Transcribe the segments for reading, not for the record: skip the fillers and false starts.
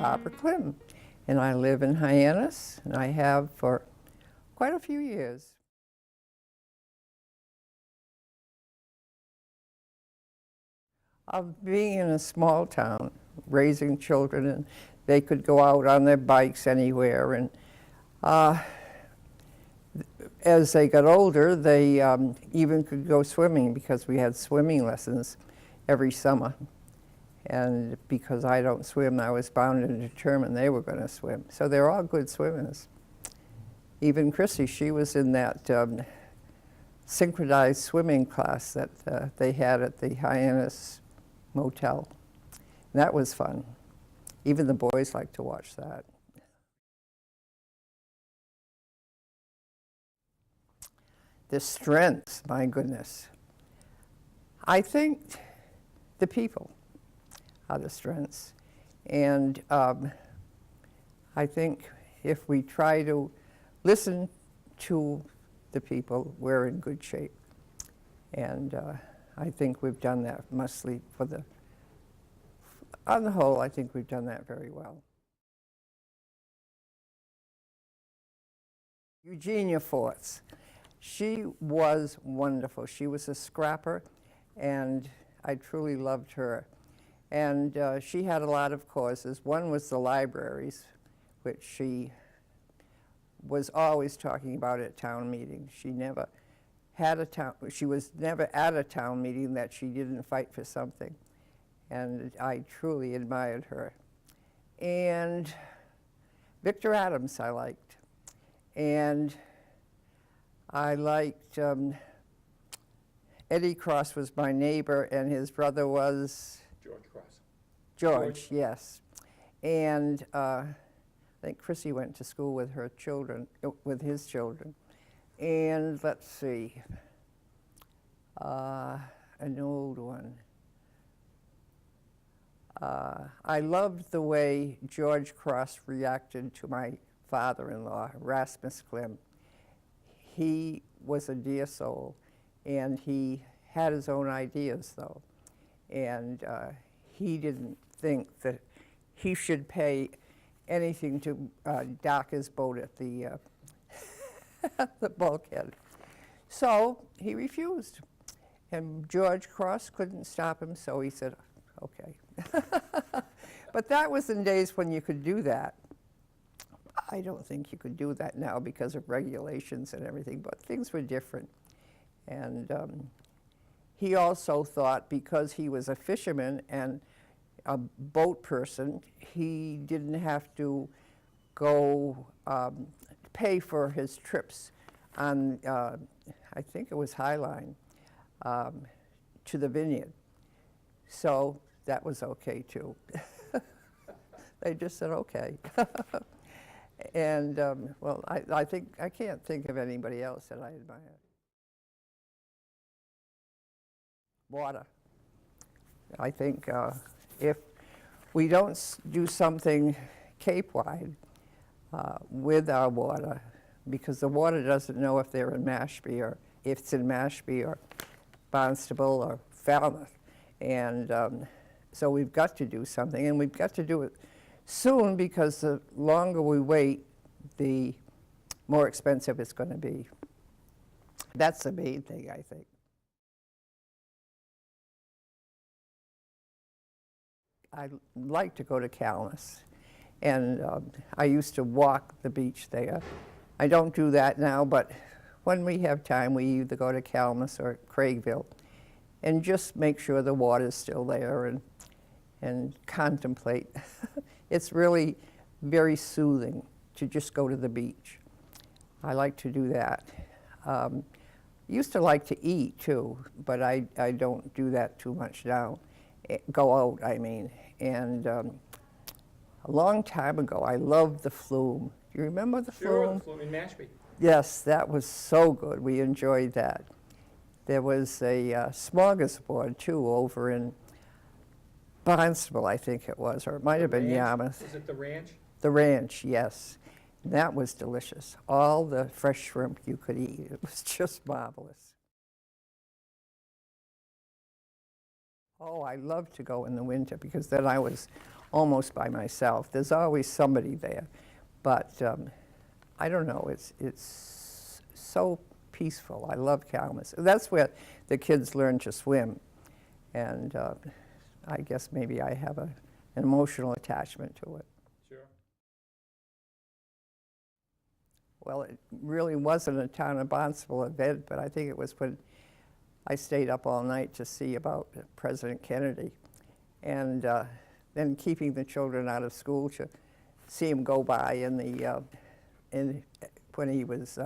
Barbara Klimm, and I live in Hyannis, and I have for quite a few years. Of being in a small town, raising children, and they could go out on their bikes anywhere, and as they got older, they even could go swimming because we had swimming lessons every summer. And because I don't swim, I was bound and determined they were going to swim. So they're all good swimmers. Even Chrissy, she was in that synchronized swimming class that they had at the Hyannis Motel. And that was fun. Even the boys liked to watch that. The strengths, my goodness. I think the people are the strengths. And I think if we try to listen to the people, we're in good shape. And I think we've done that mostly on the whole, I think we've done that very well. Eugenia Forts. She was wonderful. She was a scrapper, and I truly loved her. And she had a lot of causes. One was the libraries, which she was always talking about at town meetings. She never had she was never at a town meeting that she didn't fight for something. And I truly admired her. And Victor Adams I liked. And I liked Eddie Cross was my neighbor, and his brother was? George Cross. George, yes. And I think Chrissy went to school with her children, with his children. And let's see, an old one. I loved the way George Cross reacted to my father-in-law, Rasmus Klimm. He was a dear soul, and he had his own ideas, though. And he didn't think that he should pay anything to dock his boat at the, the bulkhead. So he refused. And George Cross couldn't stop him, so he said, okay. But that was in days when you could do that. I don't think you could do that now because of regulations and everything, but things were different. And he also thought because he was a fisherman and a boat person, he didn't have to go pay for his trips on, I think it was Highline, to the vineyard. So that was okay too. They just said okay. And well, I can't think of anybody else that I admire. Water. I think if we don't do something Cape-wide with our water, because the water doesn't know if they're in Mashpee or if it's in Mashpee or Barnstable or Falmouth. And so we've got to do something, and we've got to do it soon, because the longer we wait, the more expensive it's going to be. That's the main thing, I think. I like to go to Calmus, and I used to walk the beach there. I don't do that now, but when we have time, we either go to Calmus or Craigville and just make sure the water's still there and contemplate. It's really very soothing to just go to the beach. I like to do that. Used to like to eat too, but I don't do that too much now. Go out, I mean. And a long time ago, I loved the flume. Do you remember the flume? Sure, the flume in Mashpee. Yes, that was so good. We enjoyed that. There was a smorgasbord too over in Barnstable, I think it was, or it might have been Yarmouth. Was it the ranch? The ranch, yes. That was delicious. All the fresh shrimp you could eat. It was just marvelous. Oh, I loved to go in the winter because then I was almost by myself. There's always somebody there, but I don't know, it's so peaceful. I love Kalmus. That's where the kids learn to swim, and I guess maybe I have an emotional attachment to it. Sure. Well, it really wasn't a town of Barnstable event, but I think it was when I stayed up all night to see about President Kennedy, and then keeping the children out of school to see him go by when he was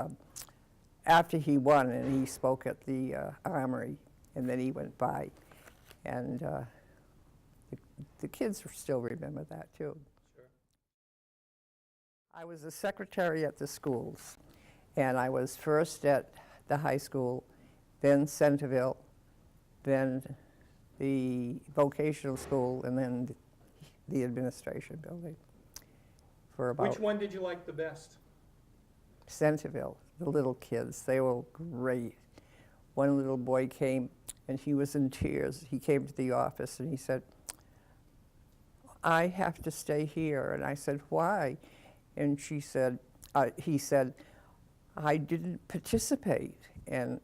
after he won, and he spoke at the Armory, and then he went by, and the kids still remember that too. Sure. I was a secretary at the schools, and I was first at the high school, then Centerville, then the vocational school, and then the administration building for about... Which one did you like the best? Centerville, the little kids, they were great. One little boy came, and he was in tears. He came to the office, and he said, "I have to stay here." And I said, "Why?" And he said, "I didn't participate." And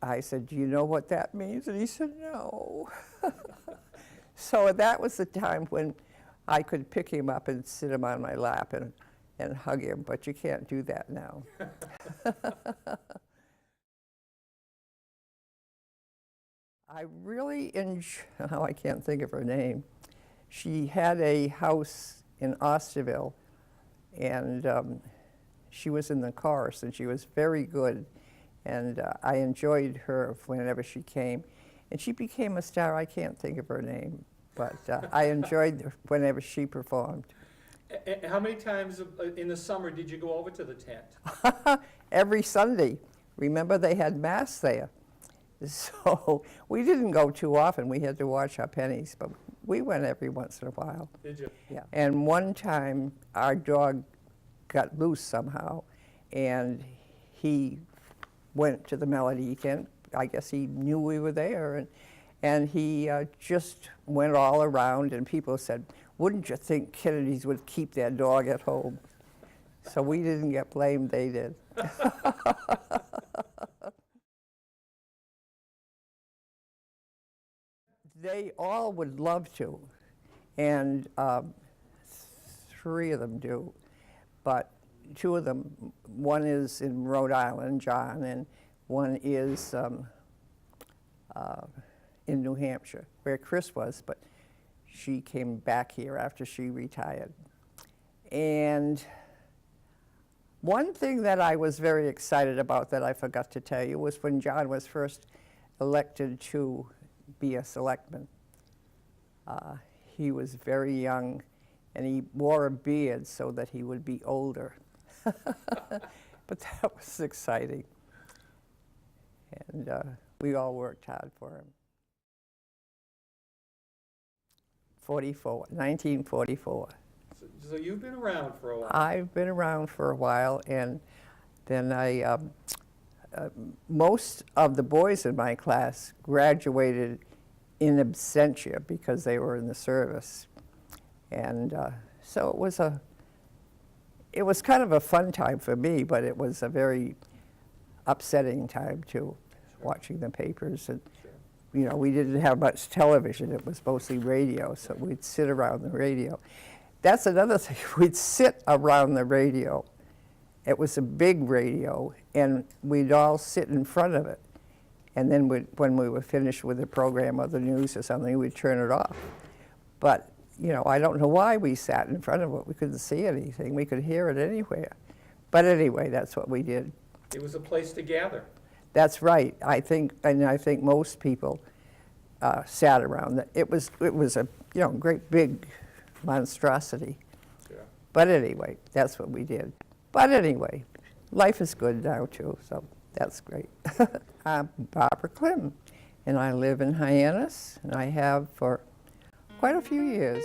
I said, "Do you know what that means?" And he said, "No." So that was the time when I could pick him up and sit him on my lap and hug him, but you can't do that now. I really enjoy, I can't think of her name. She had a house in Osterville, and she was in the chorus, and she was very good, and I enjoyed her whenever she came. And she became a star. I can't think of her name, but I enjoyed her whenever she performed. How many times in the summer did you go over to the tent? Every Sunday. Remember, they had Mass there. So we didn't go too often. We had to watch our pennies, but we went every once in a while. Did you? Yeah. And one time, our dog got loose somehow, and he went to the Melody tent. I guess he knew we were there, and he just went all around, and people said, "Wouldn't you think Kennedys would keep their dog at home?" So we didn't get blamed, they did. They all would love to, and 3 of them do, but 2 of them, one is in Rhode Island, John, and one is in New Hampshire, where Chris was, but she came back here after she retired. And one thing that I was very excited about that I forgot to tell you was when John was first elected to be a selectman. He was very young, and he wore a beard so that he would be older. But that was exciting. And we all worked hard for him. 1944. So you've been around for a while. I've been around for a while, and then most of the boys in my class graduated in absentia because they were in the service. And so it was kind of a fun time for me, but it was a very upsetting time too, watching the papers. And you know, we didn't have much television. It was mostly radio, so we'd sit around the radio. That's another thing. We'd sit around the radio. It was a big radio, and we'd all sit in front of it. And then when we were finished with the program or the news or something, we'd turn it off. But, you know, I don't know why we sat in front of it. We couldn't see anything. We could hear it anywhere. But anyway, that's what we did. It was a place to gather. That's right. I think most people sat around. It was a great big monstrosity. Yeah. But anyway, that's what we did. But anyway, life is good now too, so that's great. I'm Barbara Klimm, and I live in Hyannis, and I have for quite a few years.